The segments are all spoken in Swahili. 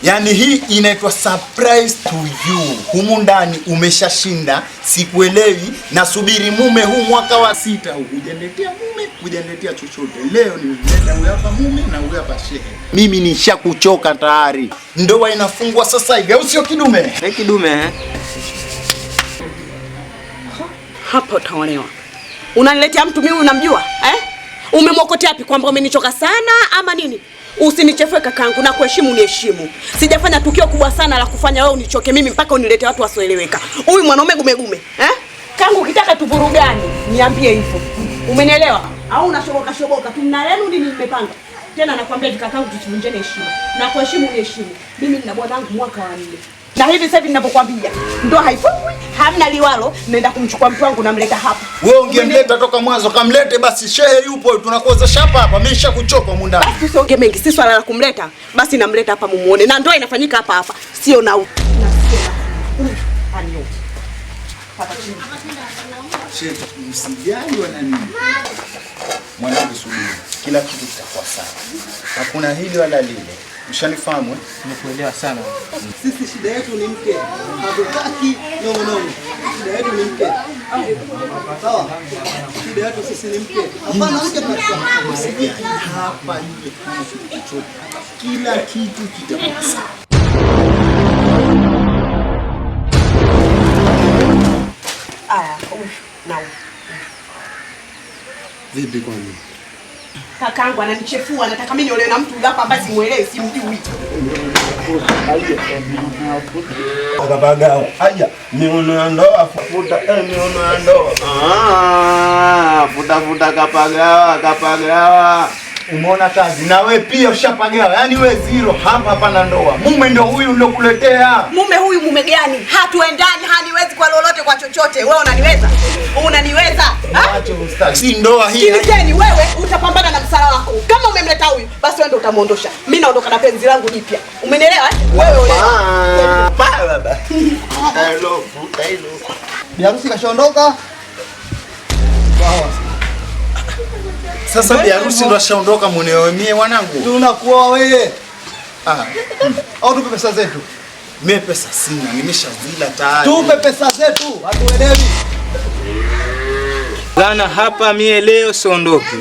Yaani hii inaitwa surprise to you. Humu ndani umeshashinda, sikuelewi, nasubiri mume huu mwaka wa 6 huu. Hujaniletea mume, hujaniletea chochote. Leo nimeleta huyu hapa mume na huyu hapa shehe. Mimi nishakuchoka tayari. Ndoa inafungwa sasa hivi, au sio kidume? Kidume. Hapo utaolewa. Unaniletea mtu mimi unamjua? Umemwokotea wapi kwamba umenichoka sana ama nini? Usinichefue kakangu, na kuheshimu uniheshimu. Sijafanya tukio kubwa sana la kufanya wewe unichoke mimi mpaka unilete watu wasioeleweka. Huyu mwanaume gumegume, Kangu ukitaka tuvurugani, niambie hivyo. Umenielewa? Au unashoboka tu mna lenu nini mmepanga? Tena nakwambia hivi kakangu, tusivunjane heshima. Na kuheshimu uniheshimu. Mimi nina bwanangu mwaka wa 4. Na hivi sasa hivi ninapokuambia, ndoa haifungwi, hamna liwalo, naenda kumchukua mtu wangu namleta hapa. Wewe ungemleta toka mwanzo, kamlete basi, shehe yupo, tunakoza shapa hapa, mimi nishakuchoka muda. Basi usiongee mengi, si swala la kumleta, basi namleta hapa mumuone. Na ndoa inafanyika hapa, sio na anyo. Shehe, msijali wana nini? Mwanangu subiri, kila kitu kitakuwa sawa. Hakuna hili wala lile. Ushanifahamu? Nimekuelewa sana. Sisi shida yetu ni mke. Hatutaki nongonono. Shida yetu ni mke. Sawa? Shida yetu sisi ni mke. Hapana mke tunasema. Hapa yule kama chochote. Kila kitu kitakuwa sawa. Vipi kwani? Kakangu ananichefua, nataka mimi niolewe na mtu hapa ambaye simuelewi, simjui. Akapagao. Haya, miono ya ndoa futa, miono ya ndoa. Futa kapagawa. Umeona kazi na we pia ushapagawa. Yaani we zero hapa hapana ndoa. Mume ndio huyu nilokuletea. Mume huyu mume gani? Hatuendani, haniwezi kwa lolote kwa chochote. Wewe unaniweza? Unaniweza? Acha ustadi. Si ndoa hii. Sikilizeni, wewe utapambana na msala wako. Kama umemleta huyu, basi wewe ndio utamuondosha. Mimi naondoka na penzi langu jipya. Umenielewa? Wewe olewa. Baba. Hello. Biharusi kashaondoka. Sawa. Sasa biharusi ndo ashaondoka, munewe mie wanangu. Tunakuoa wewe. Au tupe pesa zetu. Mimi pesa sina, nimeshavila tayari. Tupe pesa zetu, hatuelewi. Bana hapa mie leo siondoki.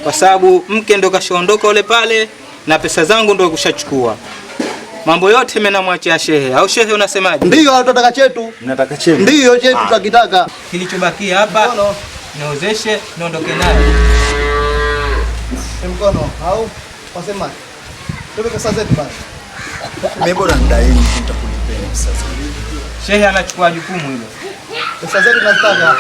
Kwa sababu mke ndo kashaondoka ule pale na pesa zangu ndo kushachukua. Mambo yote mimi namwachia shehe. Au shehe unasemaje? Ndio tunataka chetu. Mnataka chetu? Ndio chetu tutakitaka. Kilichobakia hapa niozeshe niondoke naye. Mkono au wasema tupe pesa zetu basi. Mimi bora ndaini nitakulipeni pesa zetu. Shehe anachukua jukumu hilo. Pesa zetu tunataka.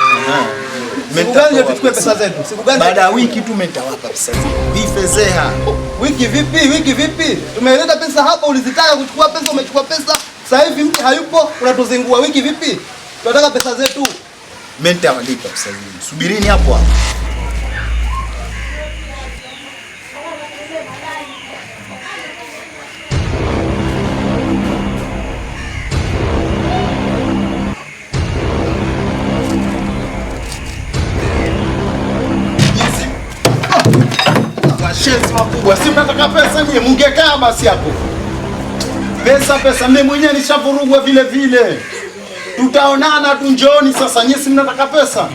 Siku gani tuchukue pesa zetu? Siku gani? Baada ya wiki tu mtawapa pesa zetu. Bifezeha. Wiki vipi? Tumeleta pesa hapa, ulizitaka kuchukua pesa, umechukua pesa. Sasa hivi mke hayupo, unatuzingua. Wiki vipi? Tunataka pesa zetu. Mimi nitawalipa pesa zenu. Subirini hapo hapo. Shezi makubwa. Si mnataka pesa nyie, mungekaa basi hapo. Pesa mimi mwenyewe nishavurugwa vile. Tutaonana tu njooni sasa, nyie si mnataka pesa?